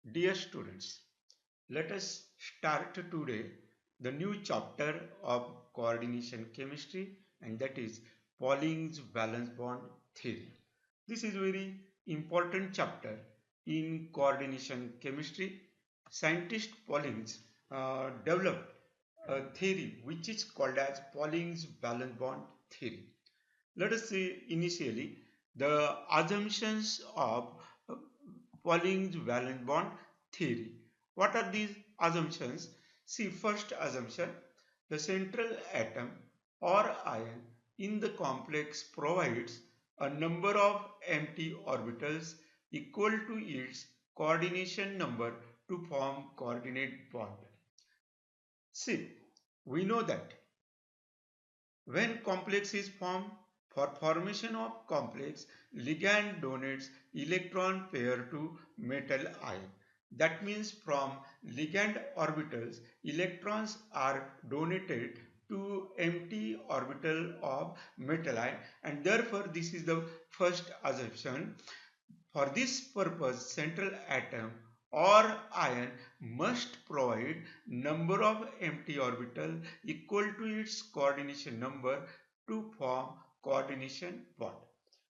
Dear students, let us start today the new chapter of coordination chemistry, and that is Pauling's valence bond theory. This is a very important chapter in coordination chemistry. Scientist Pauling's developed a theory which is called as Pauling's valence bond theory. Let us see initially the assumptions of uh, Pauling's valence bond theory. What are these assumptions? See, first assumption, the central atom or ion in the complex provides a number of empty orbitals equal to its coordination number to form coordinate bond. See, we know that when complex is formed, for formation of complex, ligand donates electron pair to metal ion. That means from ligand orbitals, electrons are donated to empty orbital of metal ion, and therefore this is the first assumption. For this purpose, central atom or ion must provide number of empty orbital equal to its coordination number to form coordination bond.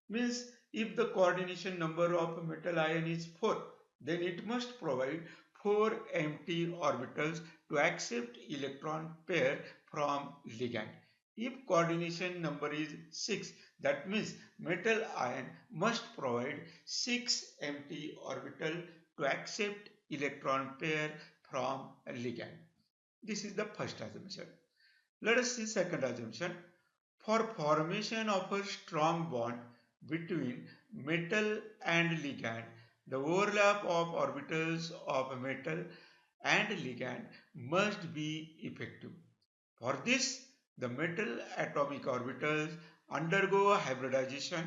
Means if the coordination number of a metal ion is 4, then it must provide 4 empty orbitals to accept electron pair from ligand. If coordination number is 6, that means metal ion must provide 6 empty orbital to accept electron pair from a ligand. This is the first assumption. Let us see second assumption. For formation of a strong bond between metal and ligand, the overlap of orbitals of a metal and ligand must be effective. For this, the metal atomic orbitals undergo hybridization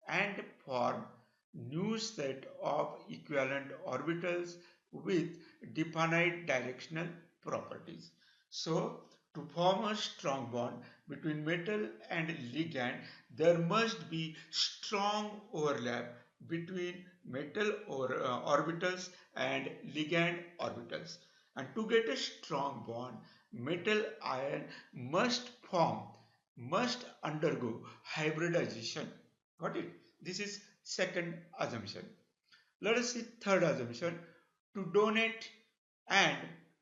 and form new set of equivalent orbitals with definite directional properties. So, to form a strong bond between metal and ligand, there must be strong overlap between metal orbitals and ligand orbitals. And to get a strong bond, metal ion must undergo hybridization. Got it? This is second assumption. Let us see third assumption. To donate and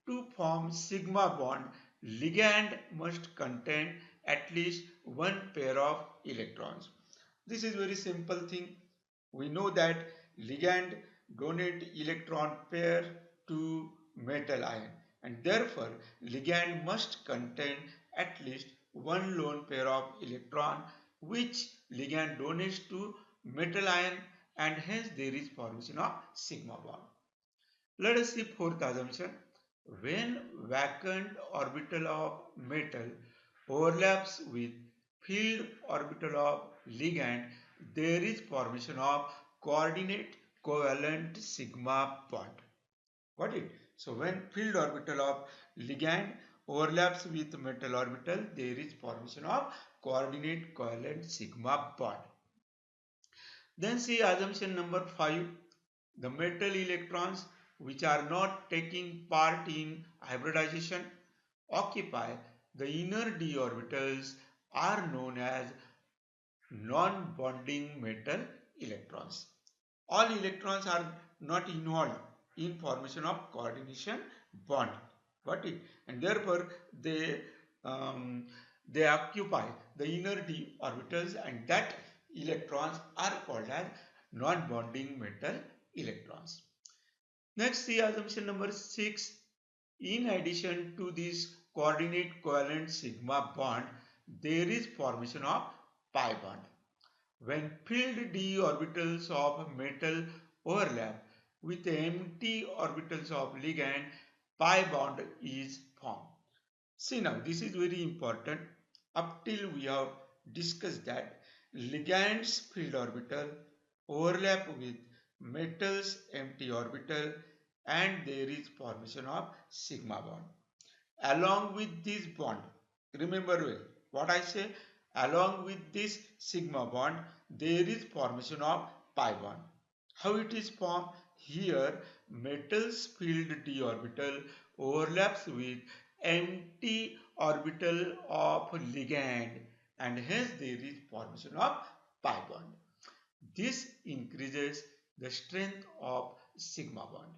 to form sigma bond, ligand must contain at least one pair of electrons. This is very simple thing. We know that ligand donate electron pair to metal ion, and therefore ligand must contain at least one lone pair of electron which ligand donates to metal ion, and hence there is formation of sigma bond. Let us see fourth assumption. When vacant orbital of metal overlaps with filled orbital of ligand, there is formation of coordinate covalent sigma bond. Got it? So when filled orbital of ligand overlaps with metal orbital, there is formation of coordinate covalent sigma bond. Then see assumption number 5. The metal electrons which are not taking part in hybridization occupy the inner d orbitals are known as non-bonding metal electrons. All electrons are not involved in formation of coordination bond. Got it? And therefore um, they occupy the inner d orbitals, and that electrons are called as non-bonding metal electrons. Next, see assumption number 6. In addition to this coordinate covalent sigma bond, there is formation of pi bond. When filled d orbitals of metal overlap with empty orbitals of ligand, pi bond is formed. See now, this is very important. Up till we have discussed that ligand's filled orbital overlap with metal's empty orbital, and there is formation of sigma bond. Along with this bond, remember well what I say, along with this sigma bond, there is formation of pi bond. How it is formed? Here, metals filled d orbital overlaps with empty orbital of ligand and hence there is formation of pi bond. This increases the strength of sigma bond.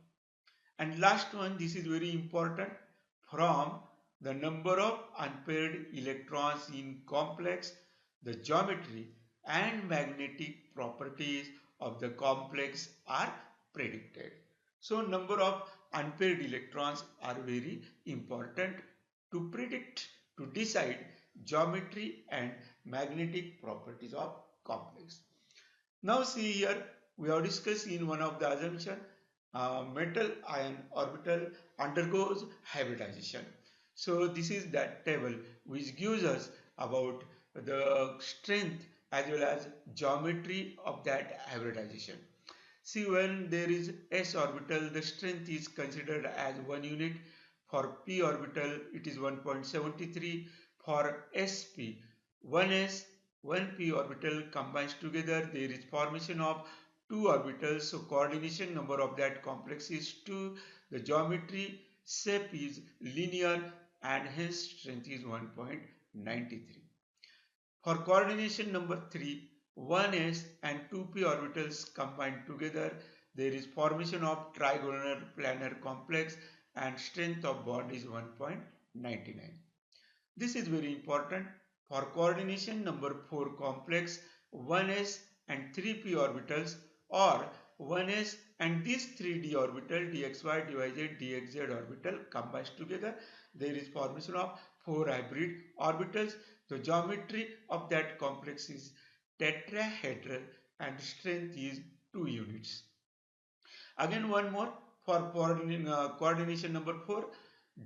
And last one, this is very important, from the number of unpaired electrons in complex, the geometry and magnetic properties of the complex are predicted. So number of unpaired electrons are very important to predict, to decide geometry and magnetic properties of complex. Now see here, we have discussed in one of the assumption, metal ion orbital undergoes hybridization. So this is that table which gives us about the strength as well as geometry of that hybridization. See, when there is s orbital, the strength is considered as 1 unit. For p orbital, it is 1.73. For sp, 1s, 1p orbital combines together, there is formation of two orbitals. So coordination number of that complex is 2. The geometry shape is linear and hence strength is 1.93. For coordination number 3, 1s and 2p orbitals combined together, there is formation of trigonal planar complex and strength of bond is 1.99. This is very important. For coordination number 4 complex, 1s and 3p orbitals or 1s and this 3d orbital dxy, dyz, dxz orbital combines together, there is formation of 4 hybrid orbitals. The geometry of that complex is tetrahedral and strength is 2 units. Again one more, for coordination number 4,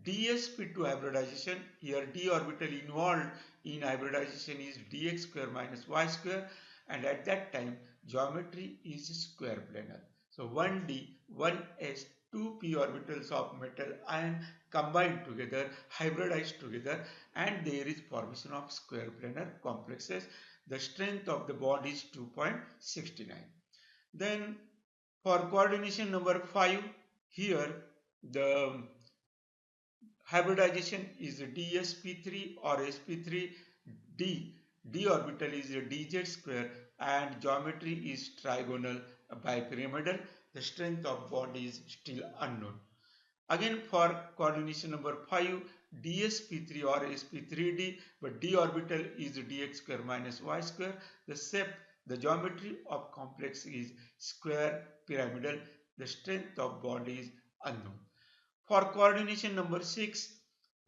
dsp2 hybridization. Here d orbital involved in hybridization is dx square minus y square and at that time geometry is square planar. So 1d, 1s, 2p orbitals of metal ion combined together, hybridized together and there is formation of square planar complexes. The strength of the bond is 2.69. Then for coordination number 5, here the hybridization is dsp3 or sp3, d orbital is dz square and geometry is trigonal bipyramidal. The strength of bond is still unknown. Again for coordination number 5, dsp3 or sp3d, but d orbital is dx square minus y square. The shape, the geometry of complex is square pyramidal. The strength of bond is unknown. For coordination number 6,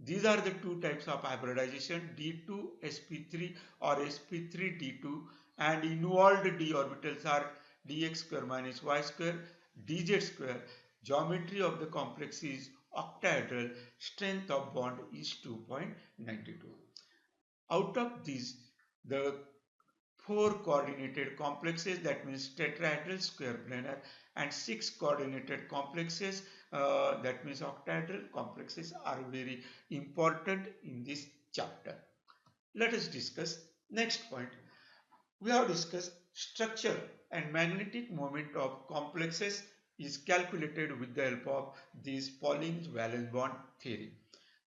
these are the two types of hybridization, d2 sp3 or sp3 d2 and involved d orbitals are dx square minus y square, dz square. Geometry of the complex is octahedral. Strength of bond is 2.92. Out of these, the 4 coordinated complexes, that means tetrahedral square planar, and 6 coordinated complexes, that means octahedral complexes, are very important in this chapter. Let us discuss next point. We have discussed structure and magnetic moment of complexes is calculated with the help of this Pauling's valence bond theory.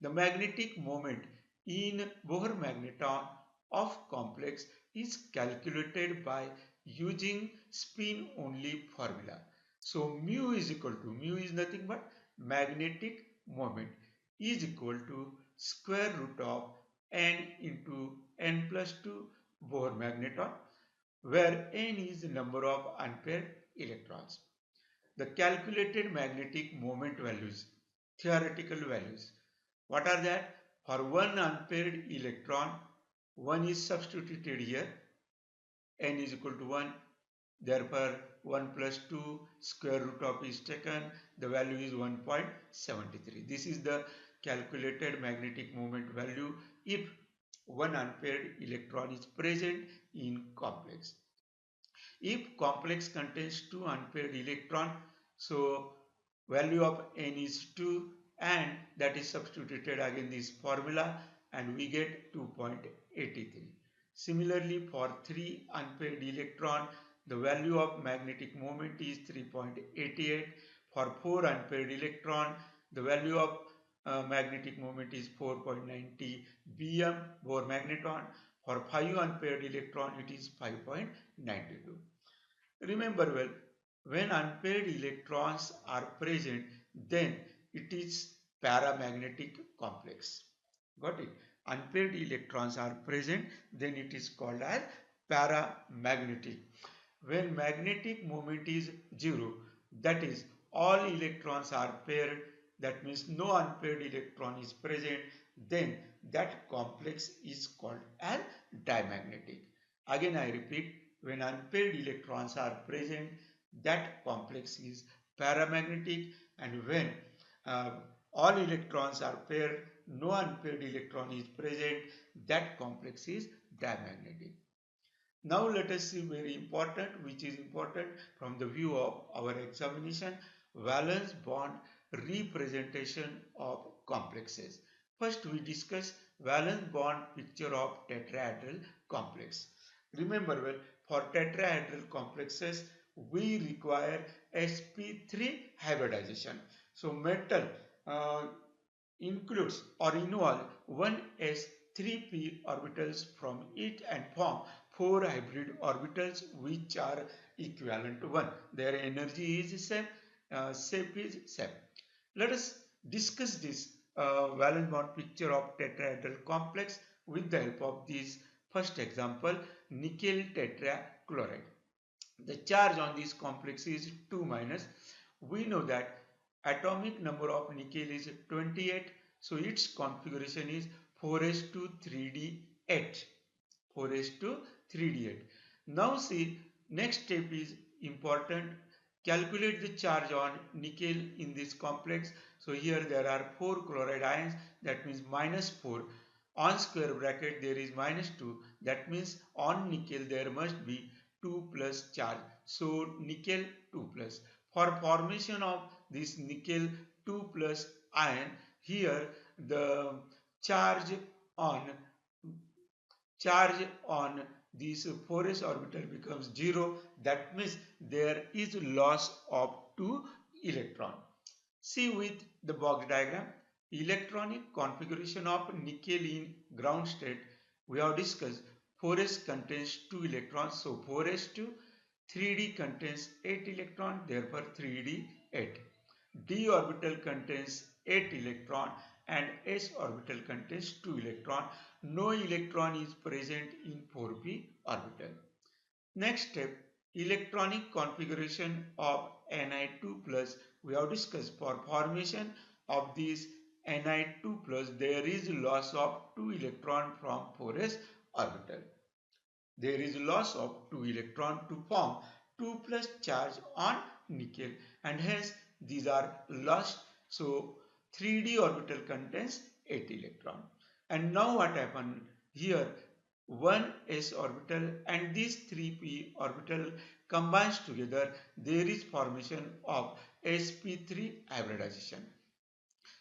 The magnetic moment in Bohr magneton of complex is calculated by using spin only formula. So mu is equal to, mu is nothing but magnetic moment, is equal to square root of n into n plus 2 Bohr magneton, where n is the number of unpaired electrons. The calculated magnetic moment values, theoretical values. What are that? For one unpaired electron, 1 is substituted here, n is equal to 1. Therefore, 1 plus 2 square root of is taken, the value is 1.73. This is the calculated magnetic moment value if one unpaired electron is present in complex. If complex contains two unpaired electrons, so value of n is 2 and that is substituted again this formula and we get 2.83. Similarly, for 3 unpaired electron, the value of magnetic moment is 3.88. For 4 unpaired electron, the value of magnetic moment is 4.90 bm Bohr magneton. For 5 unpaired electron, it is 5.92. Remember well, when unpaired electrons are present, then it is paramagnetic complex. Got it? Unpaired electrons are present, then it is called as paramagnetic. When magnetic moment is 0, that is all electrons are paired, that means no unpaired electron is present, then that complex is called as dimagnetic. Again I repeat, when unpaired electrons are present, that complex is paramagnetic, and when uh, all electrons are paired, no unpaired electron is present, that complex is dimagnetic. Now let us see very important, which is important from the view of our examination, valence bond representation of complexes. First we discuss valence bond picture of tetrahedral complex. Remember well, for tetrahedral complexes we require sp3 hybridization. So metal includes or involve one s3p orbitals from it and form 4 hybrid orbitals which are equivalent to 1. Their energy is same, shape is same. Let us discuss this valence bond picture of tetrahedral complex with the help of this first example, nickel tetrachloride. The charge on this complex is 2 minus. We know that atomic number of nickel is 28, so its configuration is 4s to 3d8. 4s to 3d8. Now see, next step is important. Calculate the charge on nickel in this complex. So here there are 4 chloride ions, that means minus 4. On square bracket there is minus 2, that means on nickel there must be 2 plus charge. So nickel 2 plus. For formation of this nickel 2 plus ion, here the charge on charge on this 4s orbital becomes 0. That means there is loss of 2 electron. See with the box diagram, electronic configuration of nickel in ground state. We have discussed 4s contains 2 electrons, so 4s2, 3d contains 8 electron, therefore 3d8. d orbital contains 8 electron and s orbital contains 2 electron. No electron is present in 4p orbital. Next step, electronic configuration of Ni2 plus. We have discussed for formation of this Ni2 plus there is loss of 2 electron from 4s orbital. There is loss of 2 electron to form 2 plus charge on nickel, and hence these are lost. So 3d orbital contains 8 electron. And now what happened here? One s orbital and this 3p orbital combines together, there is formation of sp3 hybridization.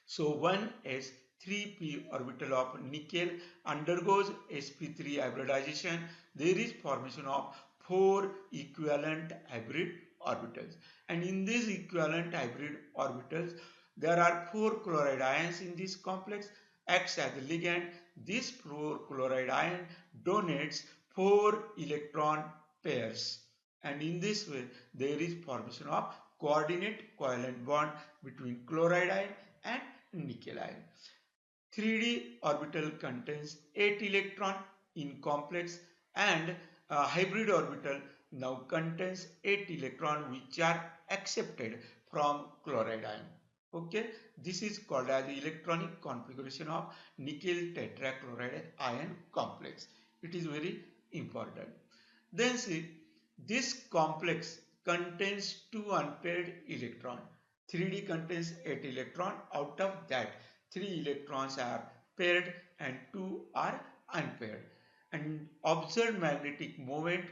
So 1s3p orbital of nickel undergoes sp3 hybridization. There is formation of 4 equivalent hybrid orbitals, and in these equivalent hybrid orbitals there are 4 chloride ions in this complex, acts as a ligand. This 4 chloride ion donates 4 electron pairs, and in this way there is formation of coordinate covalent bond between chloride ion and nickel ion. 3d orbital contains 8 electron in complex, and hybrid orbital now contains 8 electron which are accepted from chloride ion. Okay, this is called as the electronic configuration of nickel tetrachloride ion complex. It is very important. Then see, this complex contains 2 unpaired electron. 3d contains 8 electron. Out of that 3 electrons are paired and 2 are unpaired. And observed magnetic moment,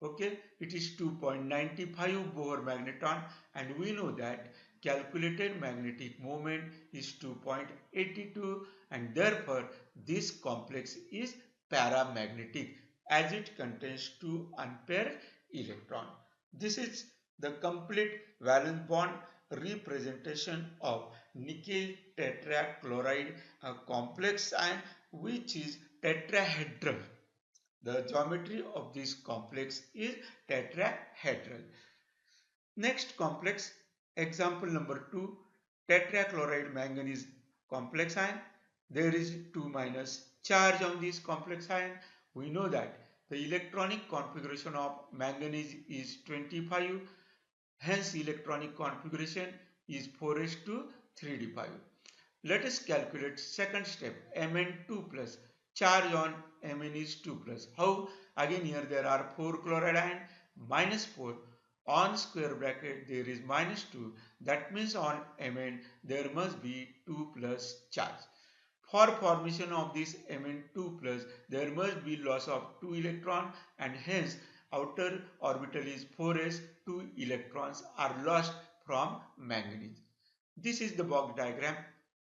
okay, it is 2.95 Bohr magneton, and we know that calculated magnetic moment is 2.82, and therefore this complex is paramagnetic as it contains 2 unpaired electron. This is the complete valence bond representation of nickel tetrachloride complex ion, which is tetrahedral. The geometry of this complex is tetrahedral. Next complex, example number 2, tetrachloride manganese complex ion. There is 2 minus charge on this complex ion. We know that the electronic configuration of manganese is 25, hence electronic configuration is 4s to 3d5. Let us calculate second step, Mn2 plus. Charge on Mn is 2 plus. How? Again here there are 4 chloride ion, minus 4. On square bracket there is minus 2. That means on Mn there must be 2 plus charge. For formation of this Mn2 plus, there must be loss of 2 electron, and hence outer orbital is 4s, 2 electrons are lost from manganese. This is the Box diagram.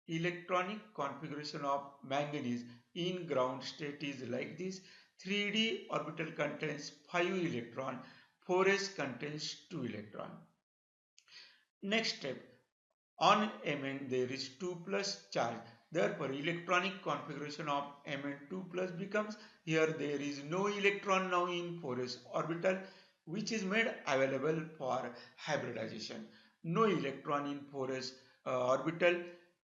Electronic configuration of manganese in ground state is like this. 3d orbital contains 5 electron, 4s contains 2 electron. Next step, on Mn there is 2 plus charge. Therefore, electronic configuration of Mn2 plus becomes, here there is no electron now in 4s orbital, which is made available for hybridization. No electron in 4s orbital,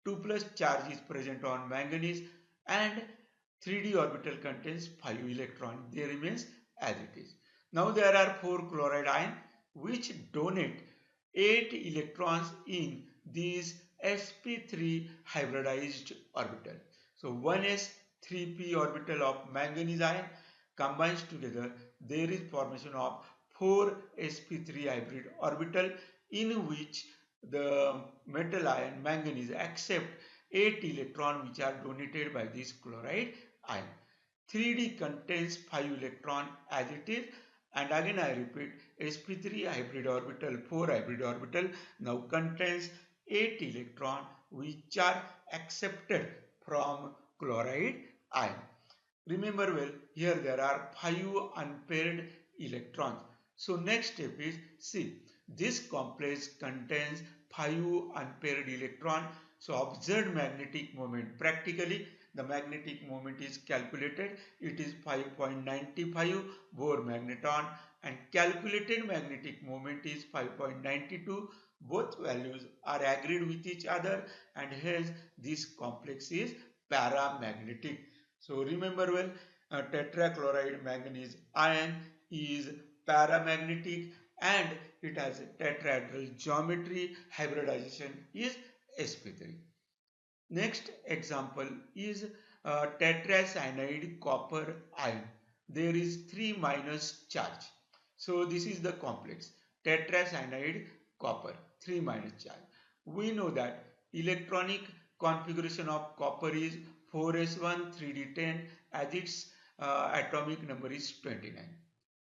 2 plus charge is present on manganese, and 3d orbital contains 5 electron. They remains as it is. Now there are 4 chloride ion which donate 8 electrons in these sp3 hybridized orbital. So 1s 3p orbital of manganese ion combines together, there is formation of 4 sp3 hybrid orbital, in which the metal ion manganese accept 8 electron which are donated by this chloride ion. 3d contains 5 electron as it is, and again I repeat, sp3 hybrid orbital, 4 hybrid orbital now contains 8 electron which are accepted from chloride ion. Remember well, here there are 5 unpaired electrons. So next step is, see, this complex contains 5 unpaired electrons. So observed magnetic moment, practically the magnetic moment is calculated. It is 5.95 Bohr magneton, and calculated magnetic moment is 5.92. Both values are agreed with each other, and hence this complex is paramagnetic. So remember well, tetrachloride manganese ion is paramagnetic and it has a tetrahedral geometry. Hybridization is sp3. Next example is tetracyanide copper ion. There is 3 minus charge. So this is the complex tetracyanide copper, 3 minus charge. We know that electronic configuration of copper is 4s1 3d10, as its atomic number is 29.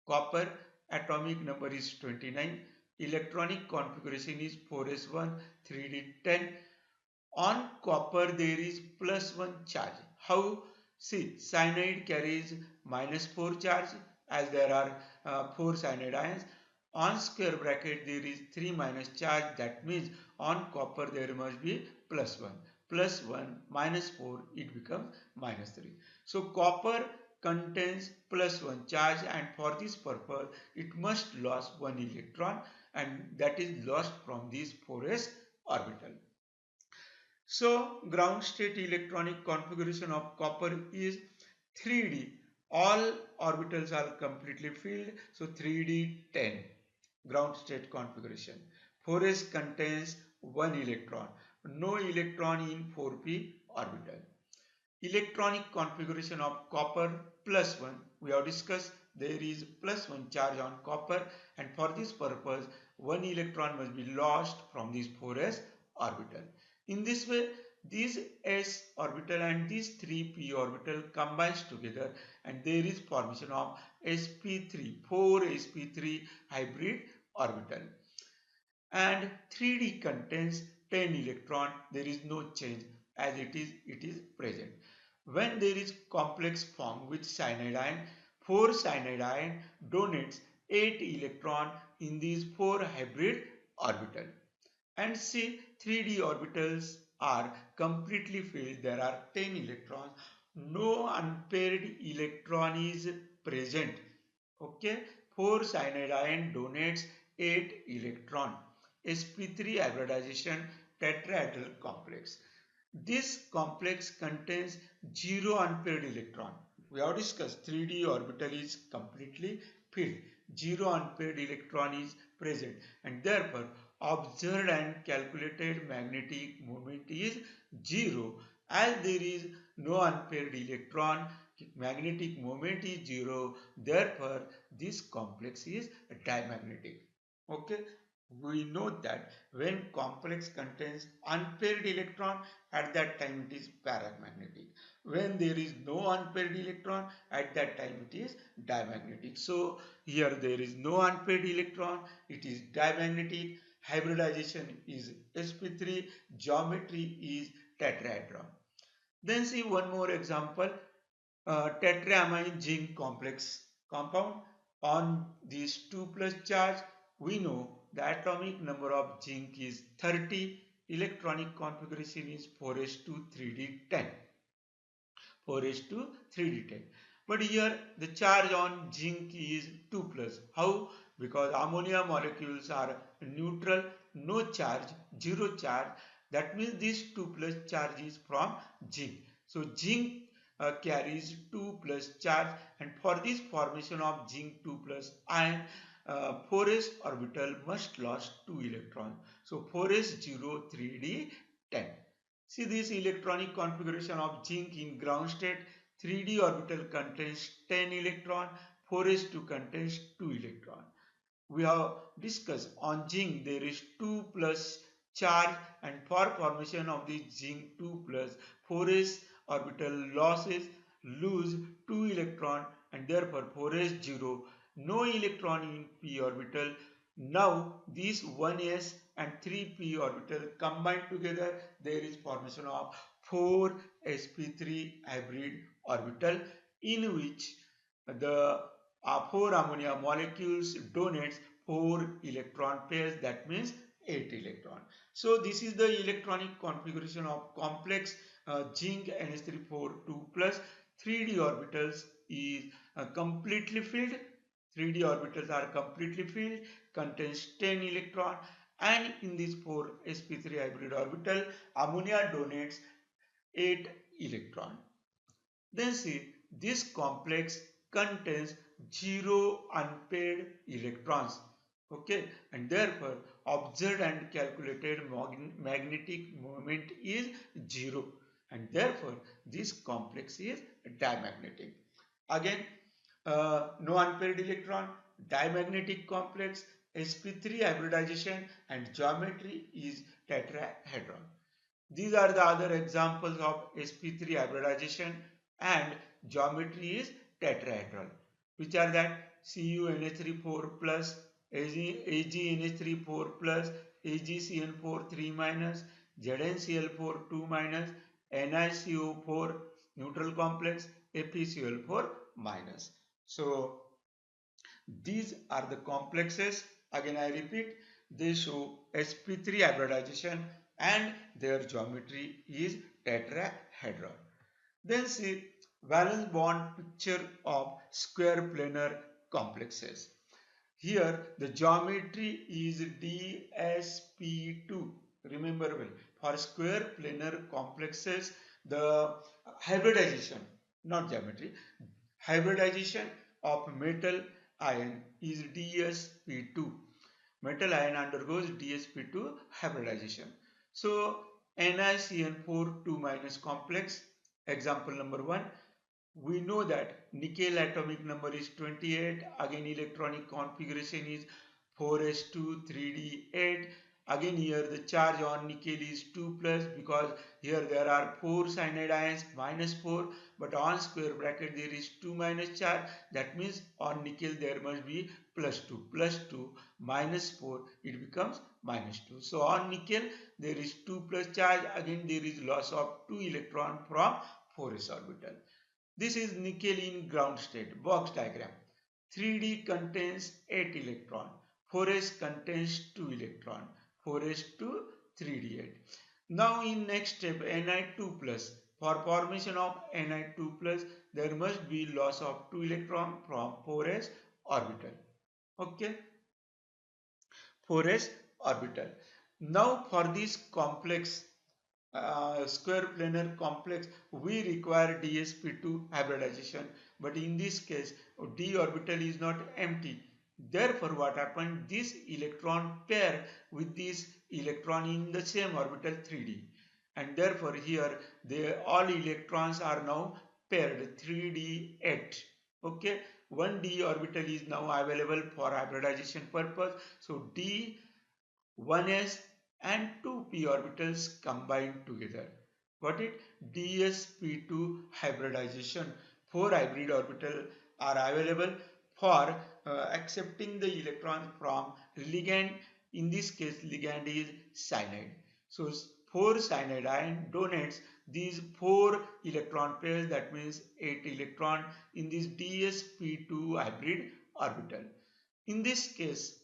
Copper atomic number is 29. Electronic configuration is 4s1 3d10. On copper there is plus 1 charge. How? See, cyanide carries minus 4 charge, as there are 4 cyanide ions. On square bracket there is 3 minus charge. That means on copper there must be plus 1. Plus 1 minus 4, it becomes minus 3. So copper contains plus 1 charge, and for this purpose it must lose 1 electron, and that is lost from this 4s orbital. So ground state electronic configuration of copper is 3d. All orbitals are completely filled. So 3d10 ground state configuration. 4s contains 1 electron. No electron in 4p orbital. Electronic configuration of copper plus 1. We have discussed there is plus 1 charge on copper, and for this purpose 1 electron must be lost from this 4s orbital. In this way, this s orbital and this 3p orbital combines together, and there is formation of sp3, 4 sp3 hybrid orbital. And 3d contains 10 electron. There is no change, as it is present. When there is complex formed with cyanide ion, 4 cyanide ion donates 8 electron in these 4 hybrid orbitals. And see, 3D orbitals are completely filled. There are 10 electrons. No unpaired electron is present. Okay, 4 cyanide ion donates 8 electron. sp3 hybridization tetrahedral complex. This complex contains 0 unpaired electron. We have discussed 3D orbital is completely filled. 0 unpaired electron is present, and therefore observed and calculated magnetic moment is 0. As there is no unpaired electron, magnetic moment is 0. Therefore this complex is diamagnetic. Okay, we know that when complex contains unpaired electron, at that time it is paramagnetic. When there is no unpaired electron, at that time it is diamagnetic. So here there is no unpaired electron, it is diamagnetic. Hybridization is sp3, geometry is tetrahedron. Then see one more example, tetraamine zinc complex compound. On this 2 plus charge, we know the atomic number of zinc is 30, electronic configuration is 4s2 3d10. 4s2 3d10. But here the charge on zinc is 2 plus. How? Because ammonia molecules are neutral, no charge, 0 charge. That means this 2 plus charge is from zinc. So zinc carries 2 plus charge, and for this formation of zinc 2 plus ion, 4s orbital must lose 2 electrons. So 4s0 3d 10. See this electronic configuration of zinc in ground state. 3d orbital contains 10 electron, 4s2 contains 2 electron. We have discussed on zinc there is 2 plus charge, and for formation of the zinc 2 plus 4s orbital lose 2 electron, and therefore 4s 0, no electron in p orbital. Now these 1s and 3p orbital combined together, there is formation of 4 sp3 hybrid orbital, in which the 4 ammonia molecules donates 4 electron pairs, that means 8 electron. So this is the electronic configuration of complex zinc NH342 plus. 3d orbitals is completely filled. 3d orbitals are completely filled, contains 10 electron, and in this 4 sp3 hybrid orbital, ammonia donates 8 electron. Then see, this complex contains 0 unpaired electrons. Okay, and therefore observed and calculated magnetic moment is 0, and therefore this complex is diamagnetic. Again, no unpaired electron, diamagnetic complex, sp3 hybridization, and geometry is tetrahedron. These are the other examples of sp3 hybridization, and geometry is tetrahedral, which are that CuNH3 4 plus, AgNH3 4 plus, AgCl4 3 minus, ZnCl4 2 minus, NiCO4 neutral complex, FeCl4 minus. So these are the complexes. Again I repeat, they show sp3 hybridization and their geometry is tetrahedral. Then see valence bond picture of square planar complexes. Here the geometry is DSP2. Remember well, for square planar complexes the hybridization, not geometry, hybridization of metal ion is DSP2. Metal ion undergoes DSP2 hybridization. So NiCN4 2 minus complex, example number 1. We know that nickel atomic number is 28. Again electronic configuration is 4s2 3d8. Again here the charge on nickel is 2 plus, because here there are 4 cyanide ions minus 4, but on square bracket there is 2 minus charge. That means on nickel there must be plus 2. Plus 2 minus 4, it becomes minus 2. So on nickel there is 2 plus charge. Again there is loss of 2 electron from 4s orbital. This is nickel in ground state, box diagram. 3D contains 8 electron. 4s contains 2 electron. 4s to 3d8. Now in next step Ni2 plus. For formation of Ni2 plus there must be loss of 2 electron from 4s orbital. Okay. 4s orbital. Now for this complex square planar complex we require dsp2 hybridization, but in this case d orbital is not empty. Therefore what happened, this electron pair with this electron in the same orbital 3d, and therefore here all electrons are now paired 3d8. Okay, one d orbital is now available for hybridization purpose. So d 1s and 2p orbitals combined together. Got it? dsp2 hybridization. 4 hybrid orbitals are available for accepting the electrons from ligand. In this case, ligand is cyanide. So 4 cyanide ion donates these 4 electron pairs, that means 8 electron in this dsp2 hybrid orbital. In this case,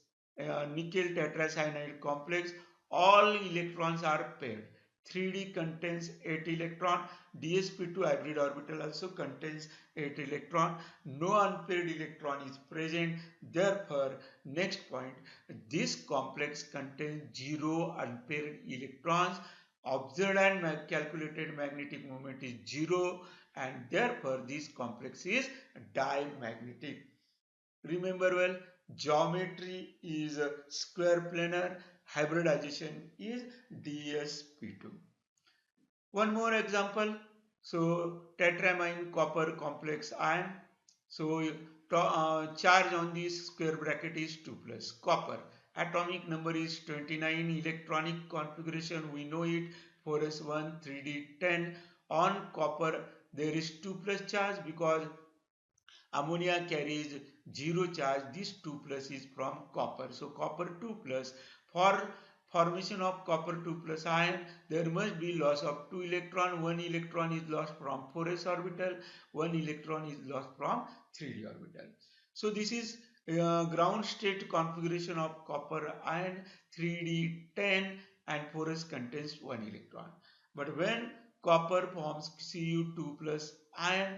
nickel tetracyanide complex, all electrons are paired. 3d contains 8 electron. dsp2 hybrid orbital also contains 8 electron. No unpaired electron is present. Therefore, next point, this complex contains 0 unpaired electrons. Observed and calculated magnetic moment is 0, and therefore this complex is dimagnetic. Remember well, geometry is a square planar, hybridization is dsp2. One more example. So tetramine copper complex ion. So charge on this square bracket is 2 plus. Copper atomic number is 29. Electronic configuration we know it, 4s1 3d10. On copper there is 2 plus charge because ammonia carries 0 charge. This 2 plus is from copper. So copper 2 plus. For formation of copper 2 plus ion, there must be loss of 2 electron. 1 electron is lost from 4s orbital. 1 electron is lost from 3d orbital. So this is ground state configuration of copper ion, 3d10, and 4s contains 1 electron. But when copper forms Cu2 plus ion,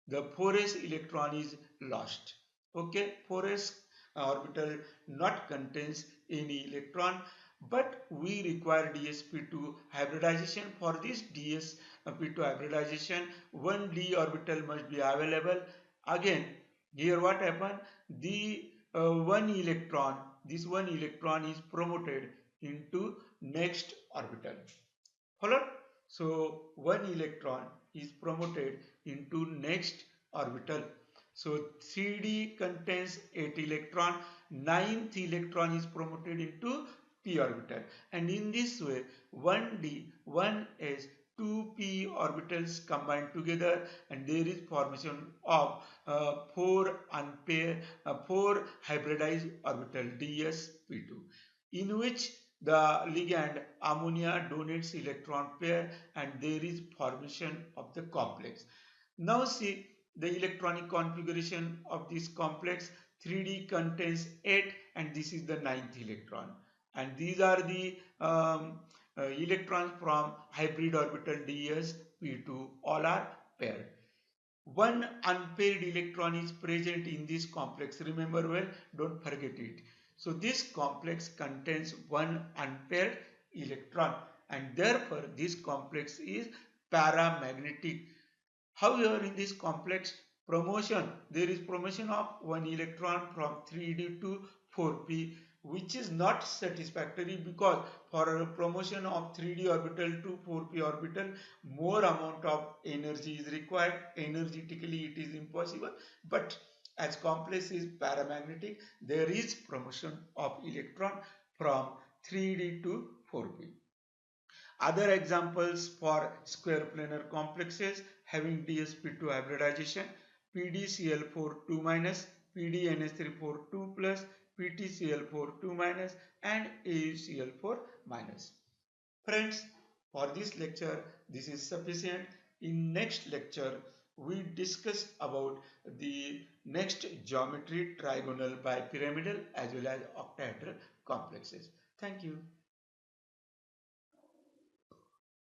the 4s electron is lost. Okay, 4s orbital not contains any electron, but we require dsp2 hybridization. For this dsp2 hybridization, one d orbital must be available. Again, here what happened, the one electron, this one electron is promoted into next orbital. Follow? So one electron is promoted into next orbital. So 3d contains 8 electron. 9th electron is promoted into p orbital, and in this way 1d, 1s, 2p orbitals combined together, and there is formation of 4 unpaired 4 hybridized orbital dsp2, in which the ligand ammonia donates electron pair, and there is formation of the complex. Now see the electronic configuration of this complex. 3d contains 8, and this is the 9th electron, and these are the electrons from hybrid orbital dsp2, all are paired. One unpaired electron is present in this complex. Remember well, don't forget it. So this complex contains one unpaired electron, and therefore this complex is paramagnetic. However, in this complex promotion, there is promotion of one electron from 3d to 4p, which is not satisfactory, because for a promotion of 3d orbital to 4p orbital, more amount of energy is required. Energetically it is impossible, but as complex is paramagnetic, there is promotion of electron from 3d to 4p. Other examples for square planar complexes having dsp2 hybridization: PdCl4 2 minus, PdNH3 2 plus, PtCl4 2 minus, and AuCl4 minus. Friends, for this lecture this is sufficient. In next lecture we discussed about the next geometry trigonal bipyramidal as well as octahedral complexes. Thank you.